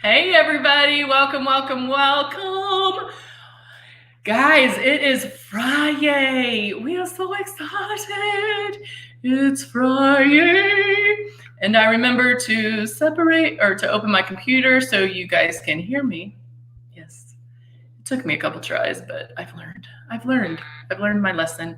Hey everybody, welcome, welcome, welcome. Guys, it is Friday. We are so excited. It's Friday. And I remember to separate or to open my computer so you guys can hear me. Yes. It took me a couple tries, but I've learned my lesson.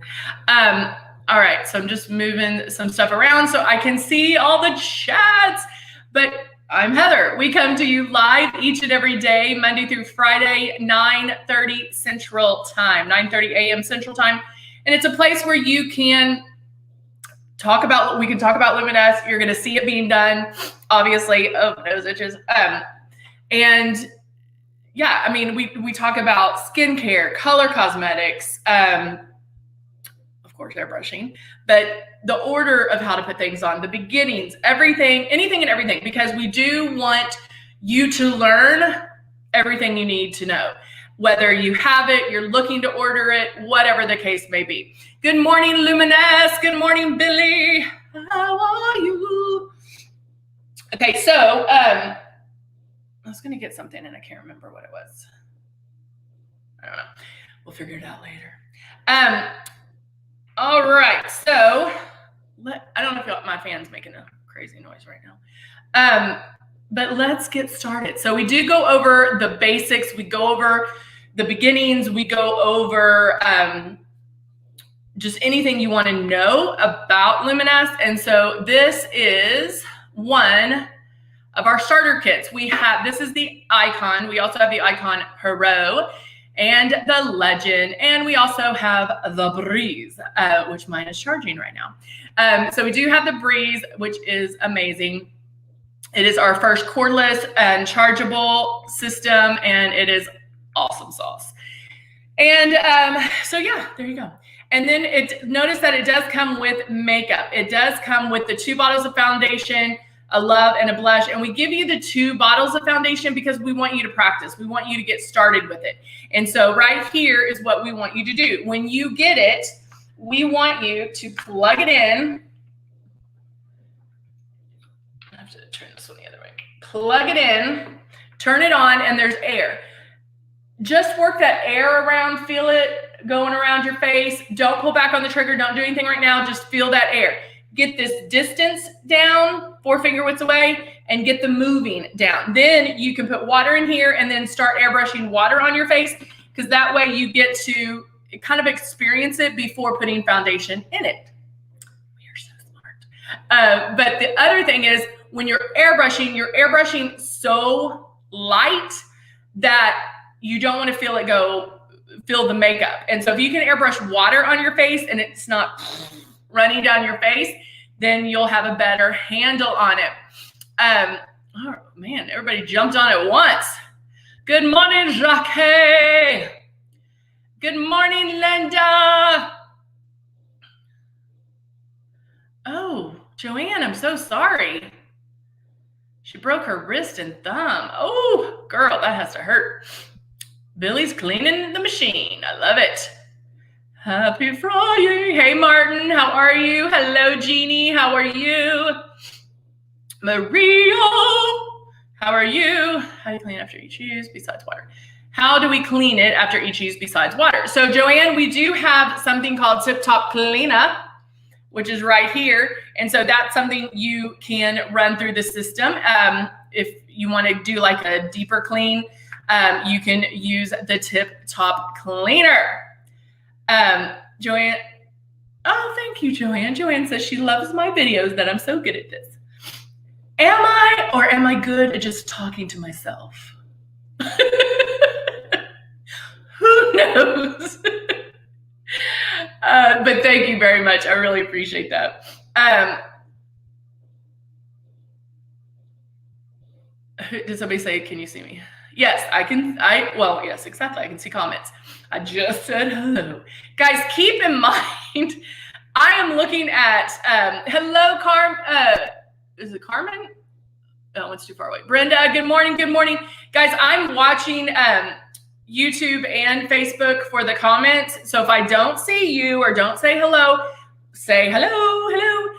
All right, so I'm just moving some stuff around so I can see all the chats. But I'm Heather. We come to you live each and every day, Monday through Friday, 9:30 Central Time, 9:30 a.m. Central Time. And it's a place where you can talk about Luminous. You're going to see it being done, obviously. Oh, nose itches. And yeah, I mean, we talk about skincare, color cosmetics, of course, airbrushing, but the order of how to put things on, the beginnings, everything, anything and everything, because we do want you to learn everything you need to know. Whether you have it, you're looking to order it, whatever the case may be. Good morning, Luminous. Good morning, Billy. How are you? Okay, so I was going to get something and I can't remember what it was. I don't know. We'll figure it out later. All right, so I don't know if my fan's making a crazy noise right now. But let's get started. So we do go over the basics. We go over the beginnings. We go over just anything you want to know about Luminous. And so this is one of our starter kits. This is the Icon. We also have the Icon Pro and the Legend, and we also have the Breeze, which mine is charging right now. So we do have the Breeze, which is amazing. It is our first cordless and chargeable system, and it is awesome sauce. And so yeah, there you go. And then notice that it does come with makeup. It does come with the 2 bottles of foundation, a Love and a Blush. And we give you the 2 bottles of foundation because we want you to practice. We want you to get started with it. And so right here is what we want you to do. When you get it, we want you to plug it in. I have to turn this one the other way. Plug it in, turn it on, and there's air. Just work that air around, feel it going around your face. Don't pull back on the trigger. Don't do anything right now. Just feel that air. Get this distance down, 4 finger widths away, and get the moving down. Then you can put water in here and then start airbrushing water on your face, because that way you get to kind of experience it before putting foundation in it. We are so smart. But the other thing is, when you're airbrushing so light that you don't want to feel the makeup. And so if you can airbrush water on your face and it's not running down your face, then you'll have a better handle on it. Oh man, everybody jumped on it once. Good morning, Jacques. Good morning, Linda. Oh, Joanne, I'm so sorry. She broke her wrist and thumb. Oh, girl, that has to hurt. Billy's cleaning the machine. I love it. Happy Friday. Hey, Martin, how are you? Hello, Jeannie, how are you? Maria, how are you? How do you clean after each use besides water? How do we clean it after each use besides water? So, Joanne, we do have something called Tip Top Cleanup, which is right here. And so that's something you can run through the system. If you want to do like a deeper clean, you can use the Tip Top Cleaner. Joanne, oh, thank you, Joanne. Joanne says she loves my videos, that I'm so good at this. Am I, or am I good at just talking to myself? Who knows? But thank you very much. I really appreciate that. Did somebody say, can you see me? Yes, I can. Well, yes, exactly. I can see comments. I just said hello. Guys, keep in mind, I am looking at, hello, is it Carmen? Oh, it's too far away. Brenda, good morning. Good morning. Guys, I'm watching YouTube and Facebook for the comments. So if I don't see you or don't say hello, say hello.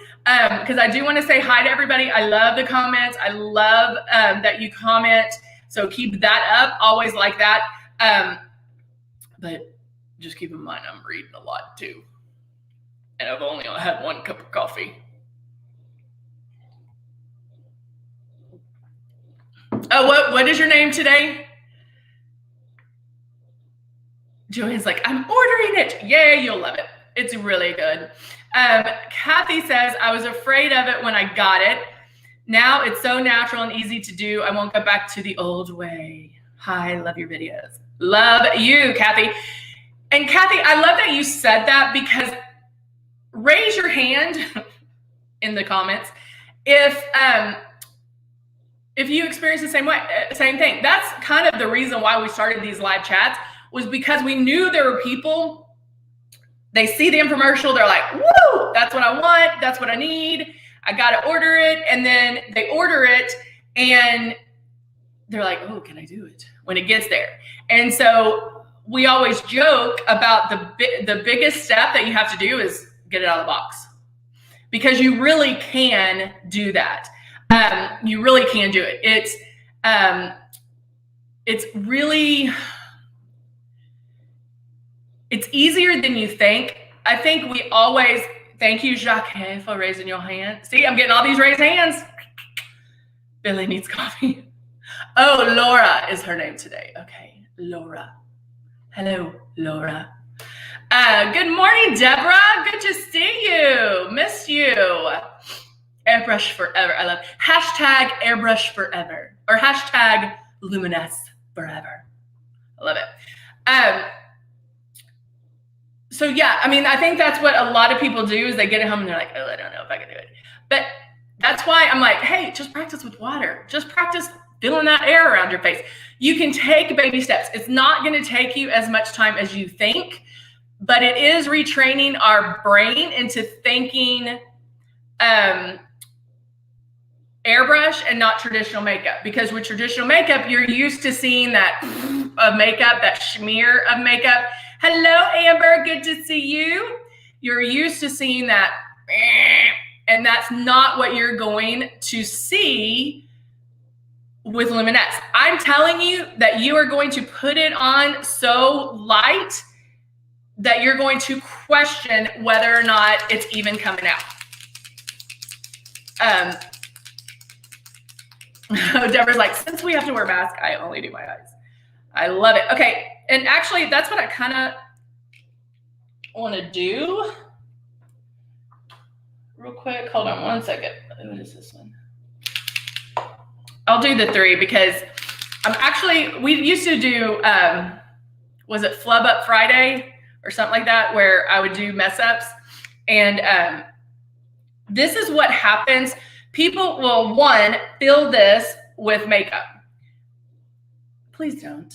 Because I do want to say hi to everybody. I love the comments. I love that you comment. So keep that up, always like that. But just keep in mind, I'm reading a lot too. And I've only had 1 cup of coffee. Oh, what is your name today? Joanne's like, I'm ordering it. Yeah, you'll love it. It's really good. Kathy says, I was afraid of it when I got it. Now it's so natural and easy to do. I won't go back to the old way. Hi, love your videos. Love you, Kathy. And Kathy, I love that you said that, because raise your hand in the comments if you experience the same thing. That's kind of the reason why we started these live chats, was because we knew there were people, they see the infomercial, they're like, woo, that's what I want, that's what I need, I gotta order it. And then they order it and they're like, oh, can I do it when it gets there? And so we always joke about the biggest step that you have to do is get it out of the box, because you really can do that. You really can do it. It's easier than you think. I think we always, thank you, Jacques, for raising your hand. See, I'm getting all these raised hands. Billy needs coffee. Oh, Laura is her name today. Okay, Laura. Hello, Laura. Good morning, Deborah. Good to see you. Missed you. Airbrush forever. I love hashtag airbrush forever, or hashtag luminous forever. I love it. So yeah, I mean, I think that's what a lot of people do, is they get it home and they're like, oh, I don't know if I can do it. But that's why I'm like, hey, just practice with water. Just practice feeling that air around your face. You can take baby steps. It's not going to take you as much time as you think, but it is retraining our brain into thinking airbrush and not traditional makeup. Because with traditional makeup, you're used to seeing that of makeup, that smear of makeup. Hello, Amber, good to see you. You're used to seeing that, and that's not what you're going to see with Luminous. I'm telling you that you are going to put it on so light that you're going to question whether or not it's even coming out. Deborah's like, since we have to wear masks, I only do my eyes. I love it. Okay, and actually, that's what I kind of want to do. Real quick, hold on 1 second. What is this one? I'll do the 3 because we used to do, was it Flub Up Friday or something like that, where I would do mess ups. And this is what happens. People will, one, fill this with makeup. Please don't.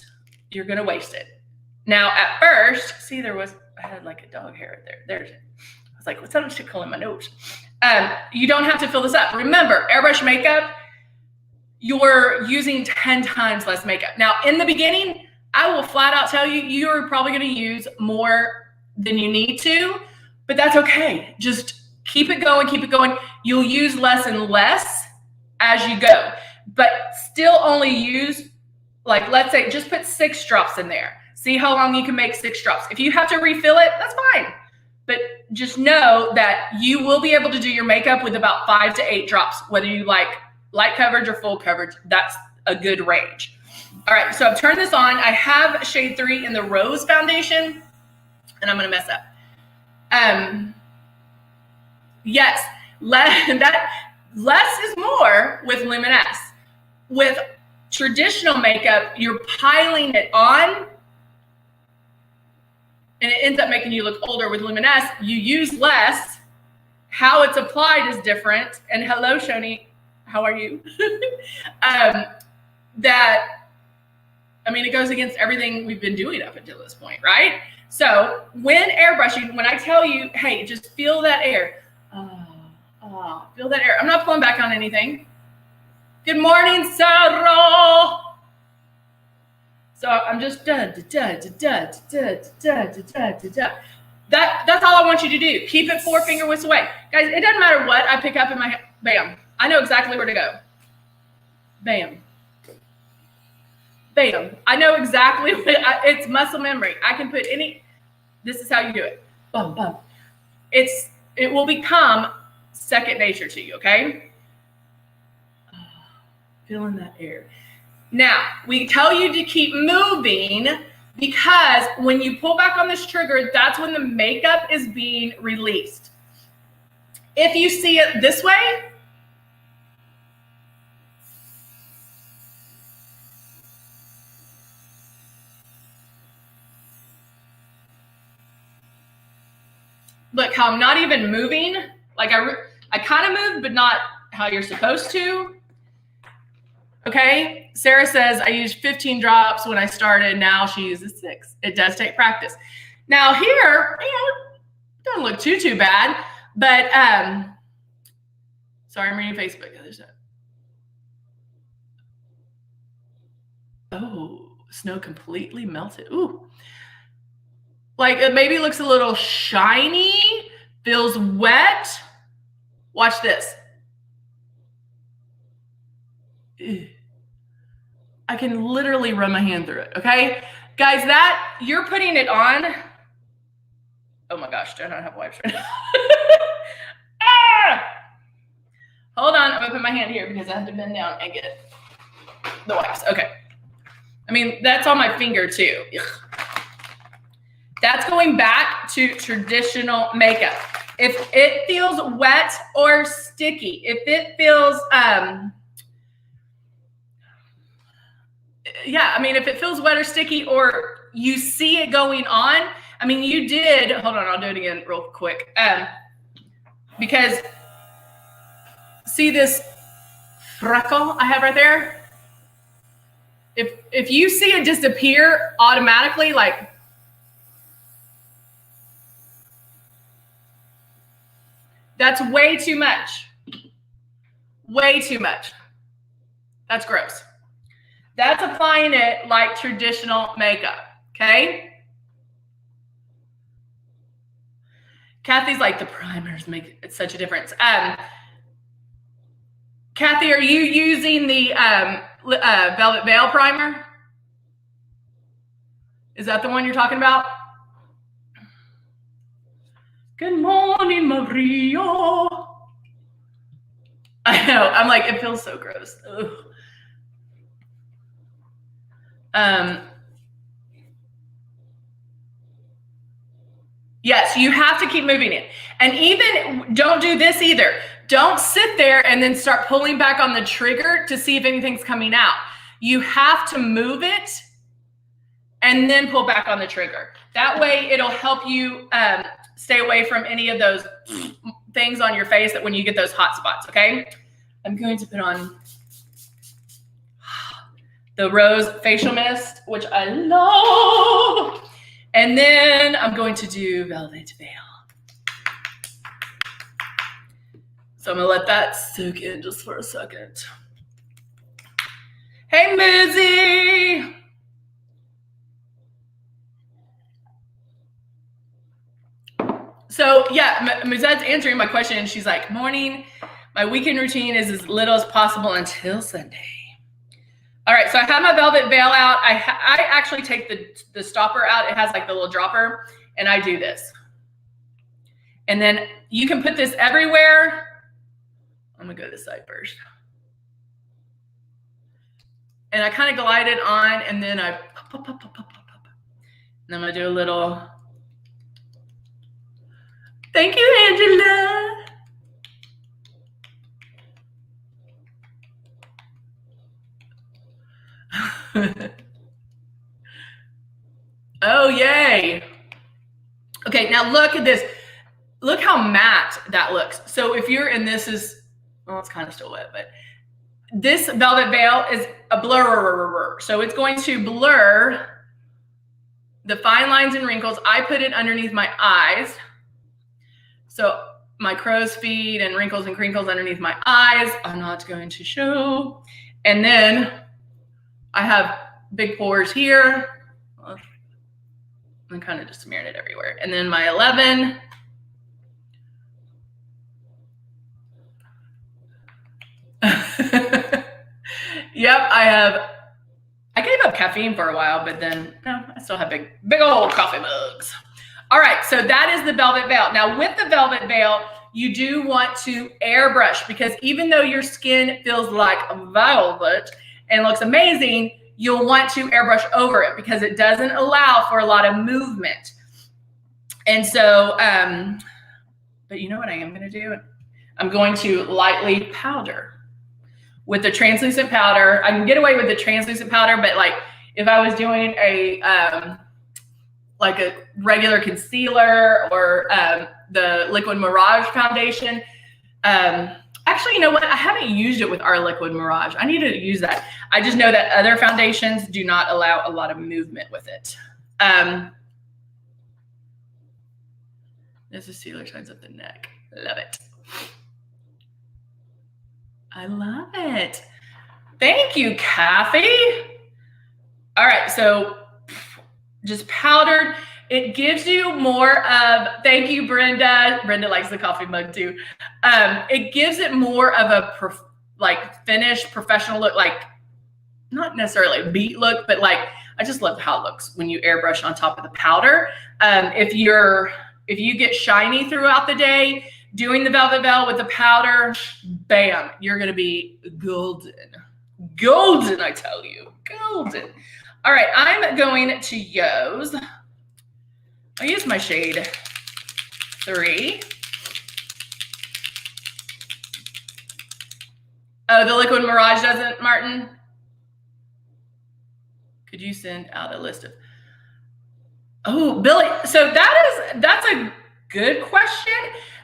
You're going to waste it. Now, at first, see, I had like a dog hair right there. There's it. I was like, what's that shit in my nose? You don't have to fill this up. Remember, airbrush makeup, you're using 10 times less makeup. Now, in the beginning, I will flat out tell you, you're probably going to use more than you need to, but that's okay. Just keep it going, keep it going. You'll use less and less as you go, but still only use, like, let's say, just put 6 drops in there. See how long you can make 6 drops. If you have to refill it, that's fine. But just know that you will be able to do your makeup with about 5 to 8 drops, whether you like light coverage or full coverage. That's a good range. All right, so I've turned this on. I have shade 3 in the Rose foundation, and I'm gonna mess up. Yes, less is more with Luminous. With traditional makeup, you're piling it on, and it ends up making you look older. With Luminous, you use less. How it's applied is different. And hello, Shoni, how are you? It goes against everything we've been doing up until this point, right? So when airbrushing, when I tell you, hey, just feel that air. Feel that air. I'm not pulling back on anything. Good morning, Sarah. So I'm just That's all I want you to do. Keep it 4 finger whisk away. Guys, it doesn't matter what I pick up in my hand. Bam. I know exactly where to go. Bam. Bam. I know exactly what, it's muscle memory. I can put any, this is how you do it. Boom, boom. It will become second nature to you, okay? Feeling that air. Now, we tell you to keep moving because when you pull back on this trigger, that's when the makeup is being released. If you see it this way, look how I'm not even moving. Like I kind of moved, but not how you're supposed to. Okay, Sarah says I used 15 drops when I started. Now she uses 6. It does take practice. Now here, it doesn't look too bad, but sorry, I'm reading Facebook. Oh, snow completely melted. Ooh, like it maybe looks a little shiny, feels wet. Watch this. Ew. I can literally run my hand through it, okay? Guys, that, you're putting it on. Oh my gosh, do I not have wipes right now? Ah! Hold on, I'm gonna put my hand here because I have to bend down and get the wipes. Okay. I mean, that's on my finger too. Ugh. That's going back to traditional makeup. If it feels wet or sticky, if it feels, yeah, I mean, if it feels wet or sticky or you see it going on, I mean, you did, hold on, I'll do it again real quick. Because see this freckle I have right there? If you see it disappear automatically, like, that's way too much. Way too much. That's gross. That's applying it like traditional makeup, okay? Kathy's like, the primers make such a difference. Kathy, are you using the Velvet Veil primer? Is that the one you're talking about? Good morning, Maria. I know, I'm like, it feels so gross. Yes, you have to keep moving it. And even don't do this either. Don't sit there and then start pulling back on the trigger to see if anything's coming out. You have to move it and then pull back on the trigger. That way it'll help you stay away from any of those things on your face that when you get those hot spots, okay? I'm going to put on the Rose Facial Mist, which I love. And then I'm going to do Velvet Veil. So I'm gonna let that soak in just for a second. Hey, Mizzy. So yeah, Muzad's answering my question and she's like, morning, my weekend routine is as little as possible until Sunday. All right, so I have my Velvet Veil out. I actually take the stopper out. It has like the little dropper, and I do this. And then you can put this everywhere. I'm gonna go this side first. And I kind of glide it on, and then I pop. And I'm gonna do a little. Thank you, Angela. Oh, yay. Okay, now look at this. Look how matte that looks. So if you're, and this is, well, it's kind of still wet, but this Velvet Veil is a blur. So it's going to blur the fine lines and wrinkles. I put it underneath my eyes. So my crow's feet and wrinkles and crinkles underneath my eyes are not going to show. And then I have big pores here. I'm kind of just smearing it everywhere. And then my 11. Yep, I gave have caffeine for a while, but then no, I still have big old coffee mugs. All right, so that is the velvet veil. Now with the velvet veil, you do want to airbrush, because even though your skin feels like velvet and looks amazing, you'll want to airbrush over it because it doesn't allow for a lot of movement. And so, but you know what I am going to do? I'm going to lightly powder with the translucent powder. I can get away with the translucent powder, but like if I was doing a like a regular concealer or the Liquid Mirage foundation, actually, you know what? I haven't used it with our Liquid Mirage. I need to use that. I just know that other foundations do not allow a lot of movement with it. There's a sealer shines up the neck. Love it. I love it. Thank you, Kathy. All right, so just powdered. It gives you more of, thank you, Brenda. Brenda likes the coffee mug too. It gives it more of a finished professional look, like not necessarily a beat look, but like I just love how it looks when you airbrush on top of the powder. If you get shiny throughout the day, doing the velvet veil with the powder, bam, you're gonna be golden. Golden, I tell you, golden. All right, I'm going to use, I use my shade 3. Oh, the Liquid Mirage doesn't, Martin? Could you send out a list of, oh, Billy, so that's a good question.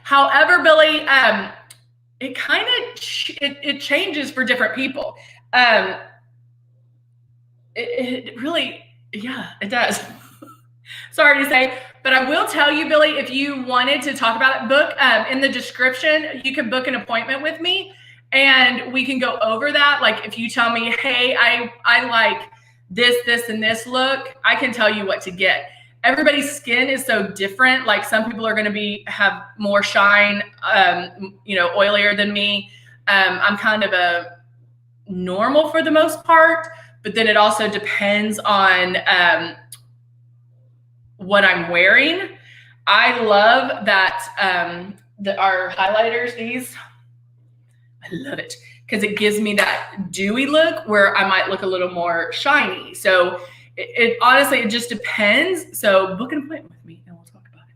However, Billy, it kind of it changes for different people. It really, yeah, it does. Sorry to say, but I will tell you, Billy, if you wanted to talk about it, book in the description, you can book an appointment with me and we can go over that. Like if you tell me, hey, I like this, and this look, I can tell you what to get. Everybody's skin is so different. Like some people are going to have more shine, oilier than me. I'm kind of a normal for the most part, but then it also depends on what I'm wearing. I love that our highlighters, these, I love it because it gives me that dewy look where I might look a little more shiny. So it honestly, it just depends. So book an appointment with me and we'll talk about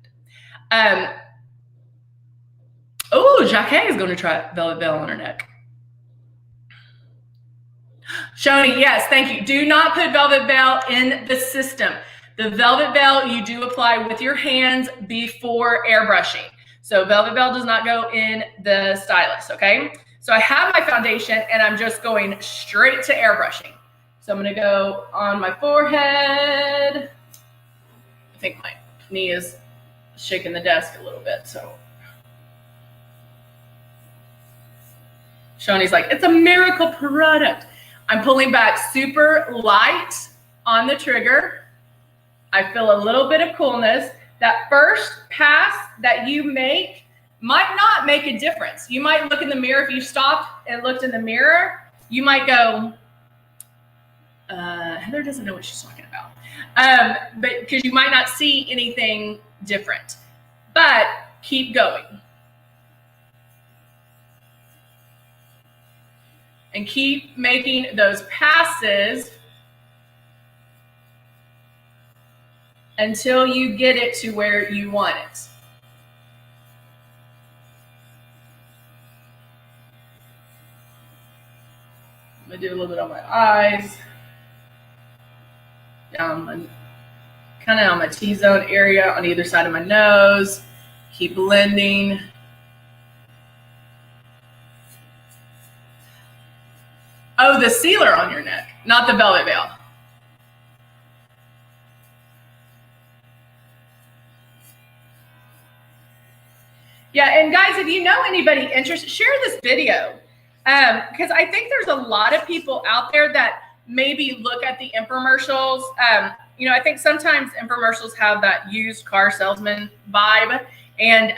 it. Oh, Jacquet is going to try velvet veil on her neck. Shoni, yes, thank you. Do not put velvet veil in the system. The velvet veil you do apply with your hands before airbrushing. So velvet veil does not go in the stylus, okay? So I have my foundation and I'm just going straight to airbrushing. So I'm going to go on my forehead. I think my knee is shaking the desk a little bit, so. Shoni's like, it's a miracle product. I'm pulling back super light on the trigger. I feel a little bit of coolness. That first pass that you make might not make a difference. You might look in the mirror. If you stopped and looked in the mirror, you might go, Heather doesn't know what she's talking about. But because you might not see anything different. But keep going. And keep making those passes until you get it to where you want it. I'm gonna do a little bit on my eyes, down kind of on my T-zone area on either side of my nose. Keep blending. Oh, the sealer on your neck, not the velvet veil. Yeah, and guys, if you know anybody interested, share this video. Because I think there's a lot of people out there that maybe look at the infomercials. I think sometimes infomercials have that used car salesman vibe, and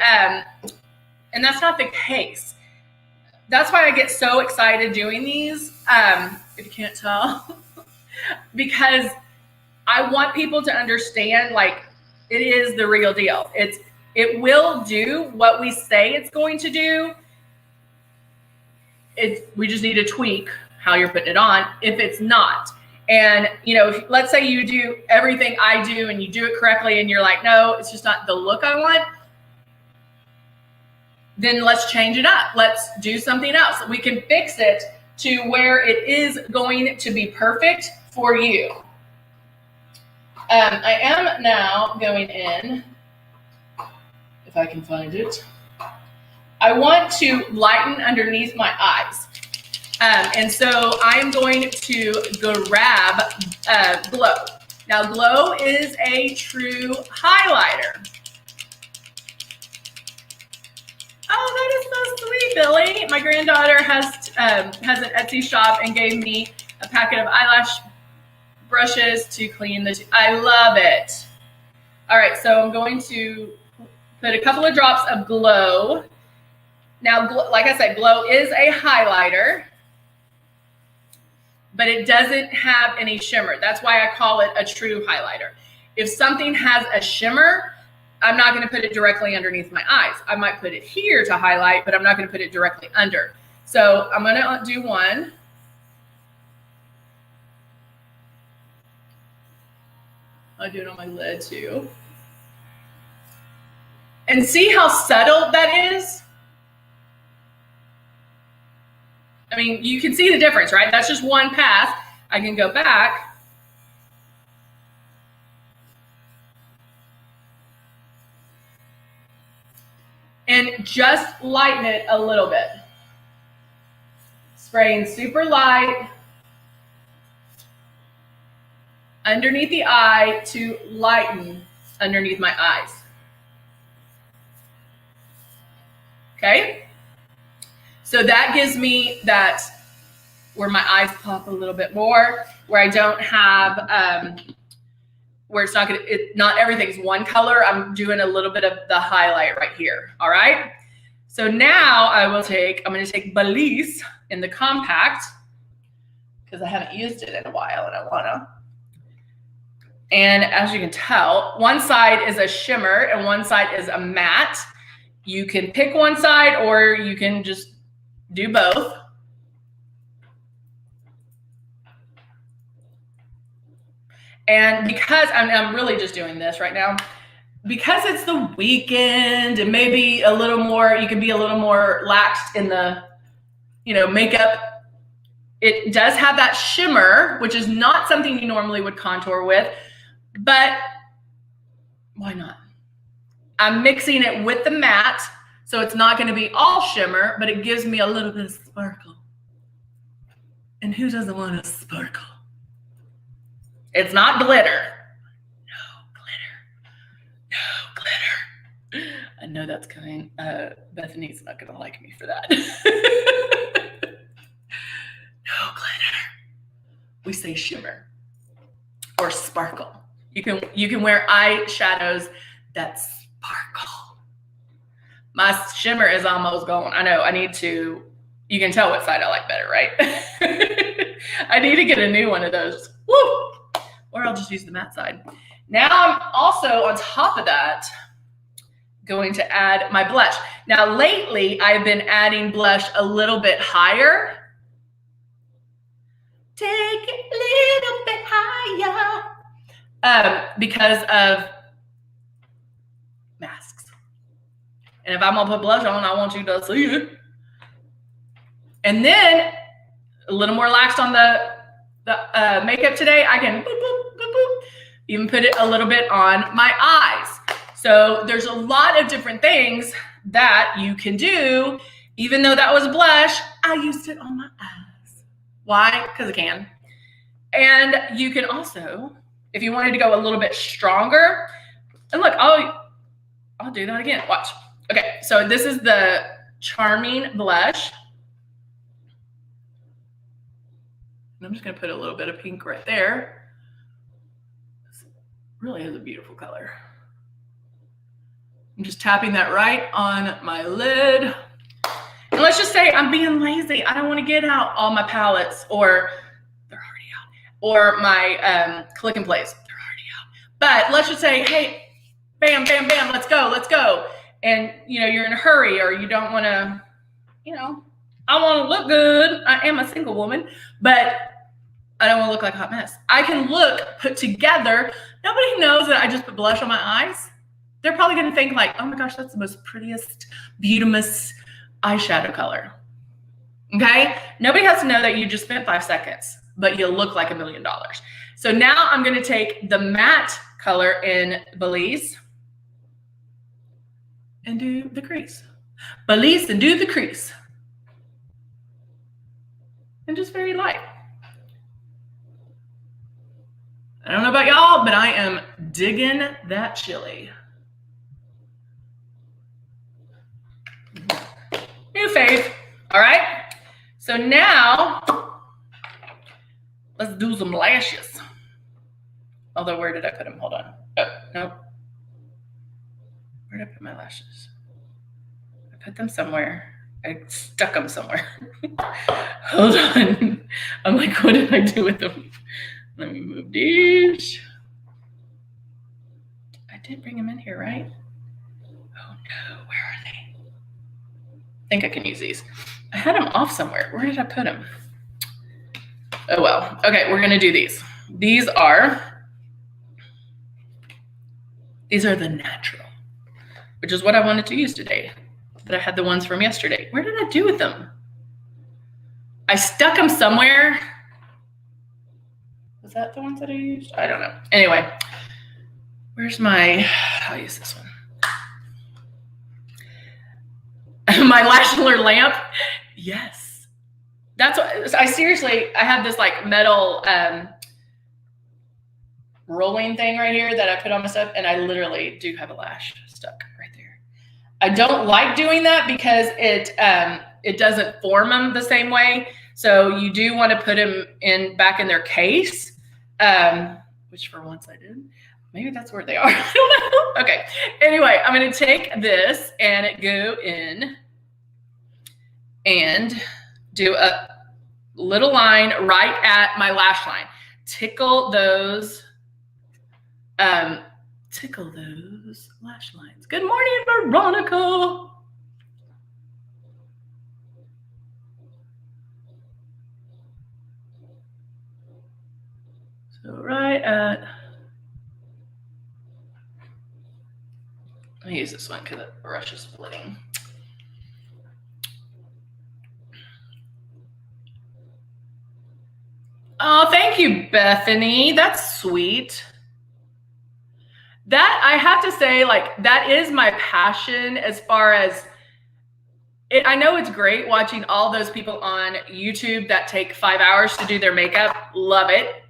that's not the case. That's why I get so excited doing these. If you can't tell, because I want people to understand, like, it is the real deal. It will do what we say it's going to do. We just need to tweak how you're putting it on if it's not. And, you know, let's say you do everything I do and you do it correctly and you're like, no, it's just not the look I want. Then let's change it up. Let's do something else. We can fix it to where it is going to be perfect for you. I am now going in, if I can find it. I want to lighten underneath my eyes. And so I'm going to grab Glow. Now, Glow is a true highlighter. Oh, that is so sweet, Billy. My granddaughter has an Etsy shop and gave me a packet of eyelash brushes to clean the. I love it. All right, so I'm going to put a couple of drops of Glow. Now, like I said, Glow is a highlighter, but it doesn't have any shimmer. That's why I call it a true highlighter. If something has a shimmer, I'm not going to put it directly underneath my eyes. I might put it here to highlight, but I'm not going to put it directly under. So I'm going to do one. I'll do it on my lid too. And see how subtle that is? I mean, you can see the difference, right? That's just one pass. I can go back. And just lighten it a little bit. Spraying super light underneath the eye to lighten underneath my eyes. Okay? So that gives me that where my eyes pop a little bit more, where I don't have, where it's not not everything's one color. I'm doing a little bit of the highlight right here. All right. So now I'm going to take Belize in the compact because I haven't used it in a while and I want to. And as you can tell, one side is a shimmer and one side is a matte. You can pick one side or you can just do both. And because I'm really just doing this right now, because it's the weekend and maybe a little more, you can be a little more laxed in the, makeup. It does have that shimmer, which is not something you normally would contour with, but why not? I'm mixing it with the matte, so it's not going to be all shimmer, but it gives me a little bit of sparkle. And who doesn't want a sparkle? It's not glitter. No glitter. I know that's coming. Bethany's not going to like me for that. No glitter. We say shimmer or sparkle. You can wear eyeshadows that sparkle. My shimmer is almost gone. I know. I need to. You can tell what side I like better, right? I need to get a new one of those. Woo! Or I'll just use the matte side. Now I'm also on top of that going to add my blush. Now lately I've been adding blush a little bit higher. Take it a little bit higher. Because of masks. And if I'm gonna put blush on, I want you to see it. And then a little more laxed on the makeup today. I can boop, boop, boop, boop, even put it a little bit on my eyes. So there's a lot of different things that you can do. Even though that was blush, I used it on my eyes. Why? Because I can. And you can also, if you wanted to go a little bit stronger, and look, I'll do that again. Watch. Okay, so this is the Charming blush. And I'm just going to put a little bit of pink right there. This really is a beautiful color. I'm just tapping that right on my lid. And let's just say I'm being lazy. I don't want to get out all my palettes, or they're already out. or my click and plays. They're already out. But let's just say, hey, bam, bam, bam, let's go, let's go. And, you know, you're in a hurry or you don't want to, you know, I want to look good. I am a single woman, but I don't want to look like a hot mess. I can look put together. Nobody knows that I just put blush on my eyes. They're probably going to think like, oh my gosh, that's the most prettiest, beautimous eyeshadow color. Okay? Nobody has to know that you just spent 5 seconds, but you'll look like $1 million. So now I'm going to take the matte color in Belize and do the crease. Belize and do the crease. And just very light. I don't know about y'all, but I am digging that chili. New Faith. All right. So now let's do some lashes. Although, where did I put them? Hold on. Oh, no. Where did I put my lashes? I put them somewhere. I stuck them somewhere. Hold on. I'm like, what did I do with them? Let me move these. I did bring them in here, right? Oh no, where are they? I think I can use these. I had them off somewhere. Where did I put them? Oh well. Okay, we're gonna do these. These are the natural, which is what I wanted to use today. But I had the ones from yesterday. Where did I do with them? I stuck them somewhere. Was that the ones that I used? I don't know. Anyway, where's my, I'll use this one. My lash roller lamp. Yes. That's what, I have this like metal rolling thing right here that I put on my stuff, and I literally do have a lash stuck right there. I don't like doing that because it doesn't form them the same way. So you do want to put them back in their case. Which for once I did. Maybe that's where they are. I don't know. Okay. Anyway, I'm going to take this and go in and do a little line right at my lash line. Tickle those lash lines. Good morning, Veronica. So right at, let me use this one because the brush is splitting. Oh, thank you, Bethany. That's sweet. That, I have to say, like, that is my passion as far as it. I know it's great watching all those people on YouTube that take 5 hours to do their makeup. Love it.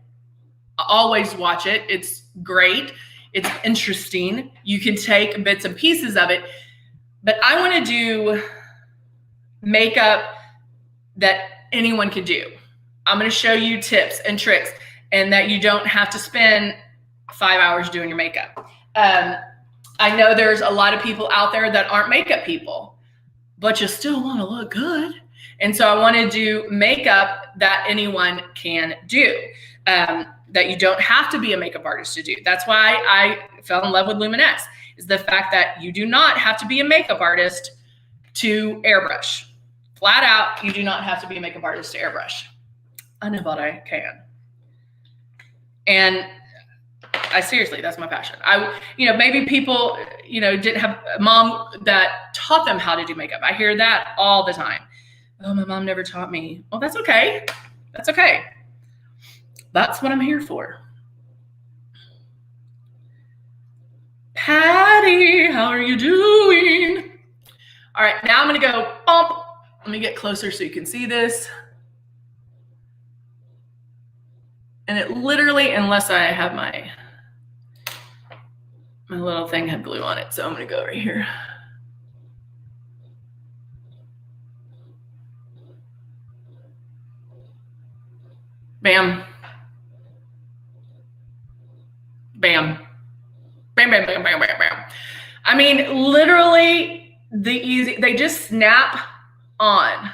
Always watch it. It's great. It's interesting. You can take bits and pieces of it. But I want to do makeup that anyone can do. I'm going to show you tips and tricks, and that you don't have to spend 5 hours doing your makeup. I know there's a lot of people out there that aren't makeup people, but you still want to look good. And so I want to do makeup that anyone can do, that you don't have to be a makeup artist to do. That's why I fell in love with Luminous, is the fact that you do not have to be a makeup artist to airbrush. Flat out, you do not have to be a makeup artist to airbrush. I know what I can. And I seriously, that's my passion. Maybe people, didn't have a mom that taught them how to do makeup. I hear that all the time. Oh, my mom never taught me. Well, that's okay. That's okay. That's what I'm here for. Patty, how are you doing? All right, now I'm going to go bump. Let me get closer so you can see this. And it literally, unless I have my little thing had glue on it. So I'm going to go right here. Bam. Bam. Bam, bam, bam, bam, bam, bam. I mean, literally they just snap on.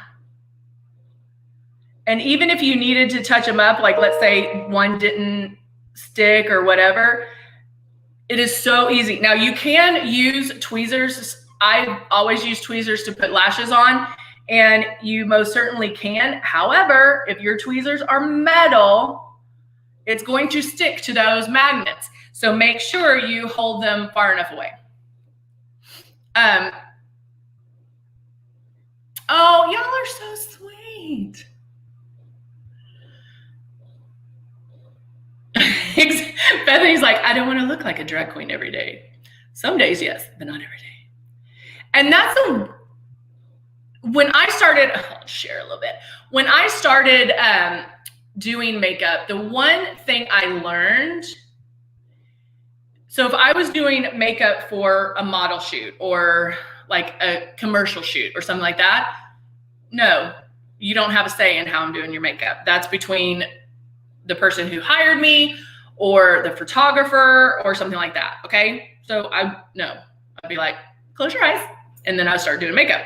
And even if you needed to touch them up, like let's say one didn't stick or whatever, it is so easy. Now you can use tweezers. I always use tweezers to put lashes on, and you most certainly can. However, if your tweezers are metal, it's going to stick to those magnets. So make sure you hold them far enough away. Oh, y'all are so sweet. Bethany's like, I don't want to look like a drag queen every day. Some days, yes, but not every day. And that's when I started, I'll share a little bit. When I started doing makeup, the one thing I learned, so if I was doing makeup for a model shoot or like a commercial shoot or something like that, no, you don't have a say in how I'm doing your makeup. That's between the person who hired me or the photographer or something like that, okay? So I'd be like, close your eyes, and then I start doing makeup.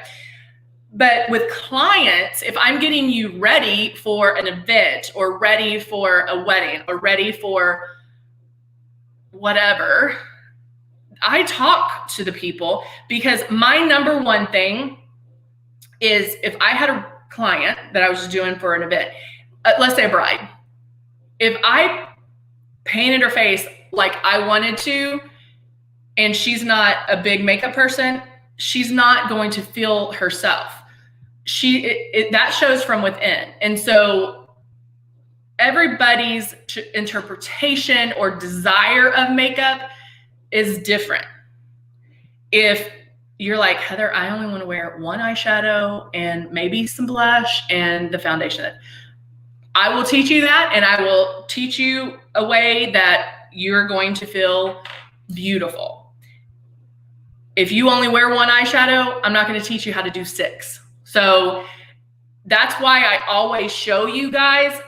But with clients, if I'm getting you ready for an event or ready for a wedding or ready for whatever, I talk to the people, because my number one thing is if I had a client that I was just doing for an event, let's say a bride, if I painted her face like I wanted to, and she's not a big makeup person, she's not going to feel herself. That shows from within. And so everybody's interpretation or desire of makeup is different. If you're like, Heather, I only want to wear one eyeshadow and maybe some blush and the foundation, I will teach you that, and I will teach you a way that you're going to feel beautiful. If you only wear one eyeshadow, I'm not going to teach you how to do 6. So that's why I always show you guys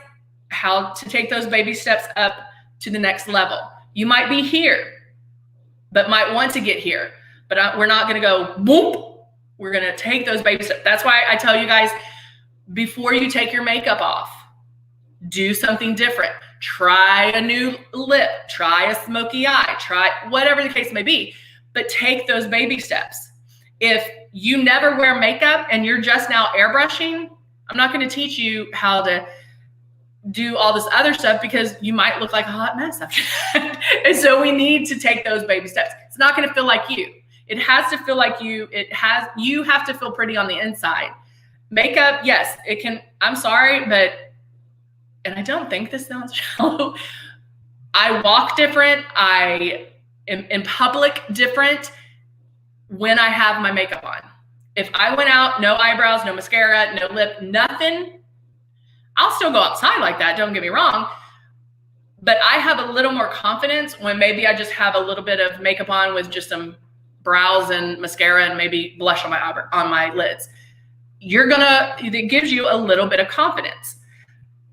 how to take those baby steps up to the next level. You might be here, but might want to get here. But we're not going to go, whoop. We're going to take those baby steps. That's why I tell you guys, before you take your makeup off, do something different. Try a new lip. Try a smoky eye. Try whatever the case may be. But take those baby steps. If you never wear makeup and you're just now airbrushing, I'm not going to teach you how to do all this other stuff, because you might look like a hot mess after that. And so we need to take those baby steps. It's not going to feel like you. It has to feel like you. You have to feel pretty on the inside. Makeup, yes, it can. I'm sorry, but, and I don't think this sounds shallow, I walk different. I am in public different when I have my makeup on. If I went out, no eyebrows, no mascara, no lip, nothing, I'll still go outside like that, don't get me wrong. But I have a little more confidence when maybe I just have a little bit of makeup on with just some brows and mascara and maybe blush on my lids. It gives you a little bit of confidence.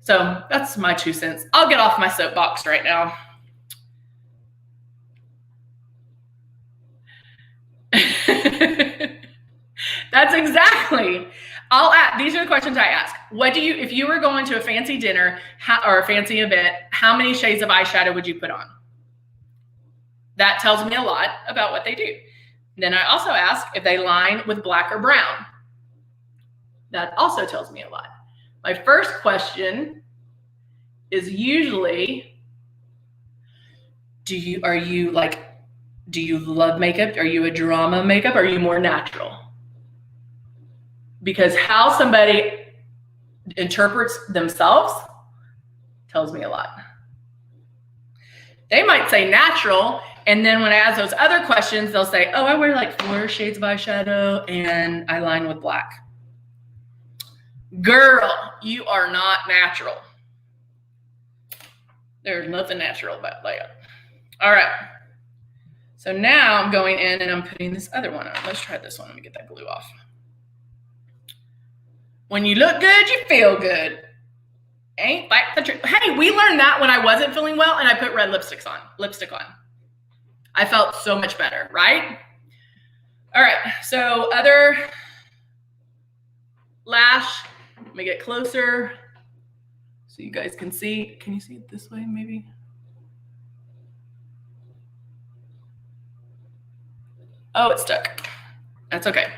So that's my 2 cents. I'll get off my soapbox right now. That's exactly. These are the questions I ask. If you were going to a fancy dinner or a fancy event, how many shades of eyeshadow would you put on? That tells me a lot about what they do. Then I also ask if they line with black or brown. That also tells me a lot. My first question is usually, do you love makeup? Are you a drama makeup? Are you more natural? Because how somebody interprets themselves tells me a lot. They might say natural, and then when I ask those other questions, they'll say, oh, I wear like 4 shades of eyeshadow and I line with black. Girl, you are not natural. There's nothing natural about that. All right. So now I'm going in and I'm putting this other one on. Let's try this one. Let me get that glue off. When you look good, you feel good. Ain't that the truth? Hey, we learned that when I wasn't feeling well and I put red lipstick on. I felt so much better, right? All right, so other lash. Let me get closer. so you guys can see. Can you see it this way maybe? Oh, it's stuck. That's okay.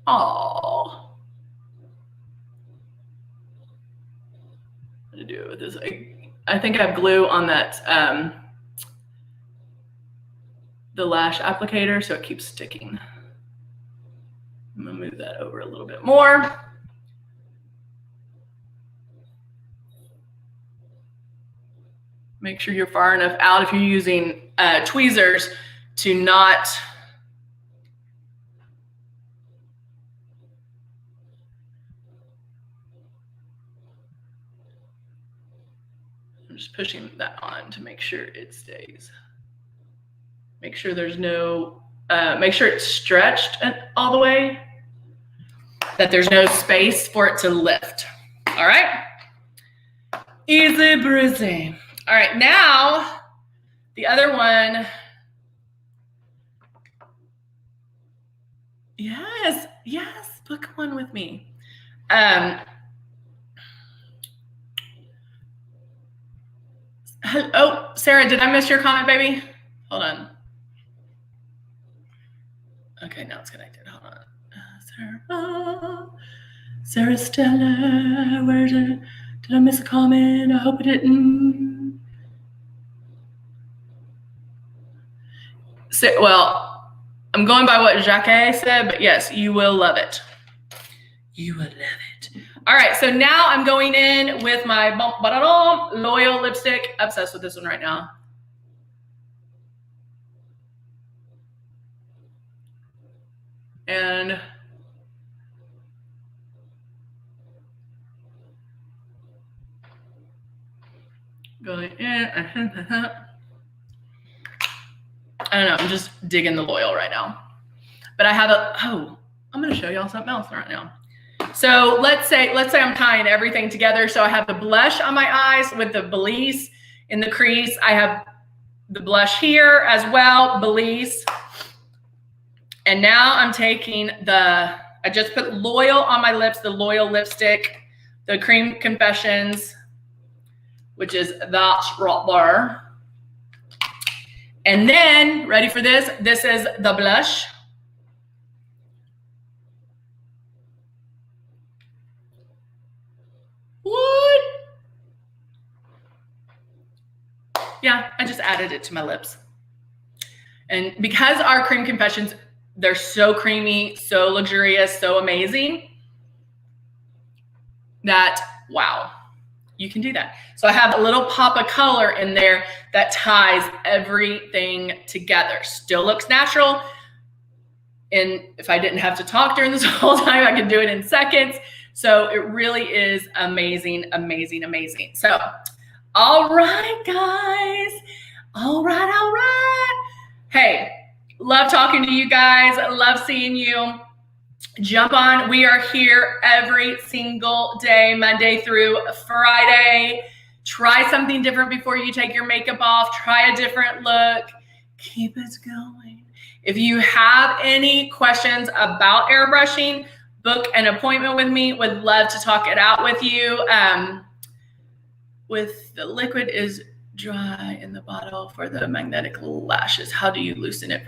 Oh, I'm gonna do it with this. I think I have glue on that the lash applicator, so it keeps sticking. I'm gonna move that over a little bit more. Make sure you're far enough out if you're using tweezers to not I'm just pushing that on to make sure it stays. Make sure there's no, make sure it's stretched all the way, that there's no space for it to lift. All right? Easy breezy. All right, now the other one. Yes, yes, book one with me. Oh, Sarah, did I miss your comment, baby? Hold on. Okay, now it's connected. Hold on. Sarah Stella, where did I miss a comment? I hope I didn't. So, well, I'm going by what Jacques said, but yes, you will love it. You will love it. All right, so now I'm going in with my Loyal lipstick. Obsessed with this one right now. And going in. I don't know, I'm just digging the Loyal right now. But I have I'm gonna show y'all something else right now. So let's say I'm tying everything together. So I have the blush on my eyes with the Belize in the crease. I have the blush here as well, Belize. And now I'm taking I just put Loyal on my lips, the Loyal lipstick, the Cream Confessions, which is that right there. And then, ready for this? This is the blush. What? Yeah, I just added it to my lips. And because our Cream Confessions, they're so creamy, so luxurious, so amazing that, wow, you can do that. So I have a little pop of color in there that ties everything together. Still looks natural. And if I didn't have to talk during this whole time, I could do it in seconds. So it really is amazing, amazing, amazing. So, all right, guys. All right. Hey, love talking to you guys. Love seeing you. Jump on. We are here every single day, Monday through Friday. Try something different before you take your makeup off. Try a different look. Keep it going. If you have any questions about airbrushing, book an appointment with me. Would love to talk it out with you. With the liquid is dry in the bottle for the magnetic lashes. How do you loosen it?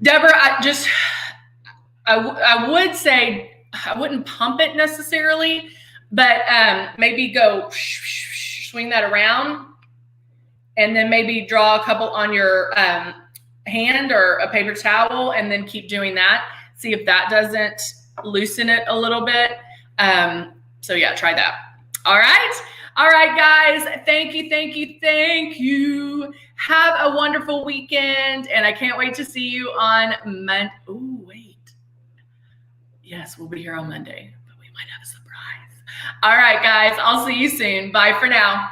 Deborah, I would say I wouldn't pump it necessarily, but maybe go swing that around and then maybe draw a couple on your hand or a paper towel and then keep doing that. See if that doesn't loosen it a little bit. So yeah, try that. All right, guys. Thank you. Have a wonderful weekend, and I can't wait to see you on Monday. Oh, wait. Yes, we'll be here on Monday, but we might have a surprise. All right, guys. I'll see you soon. Bye for now.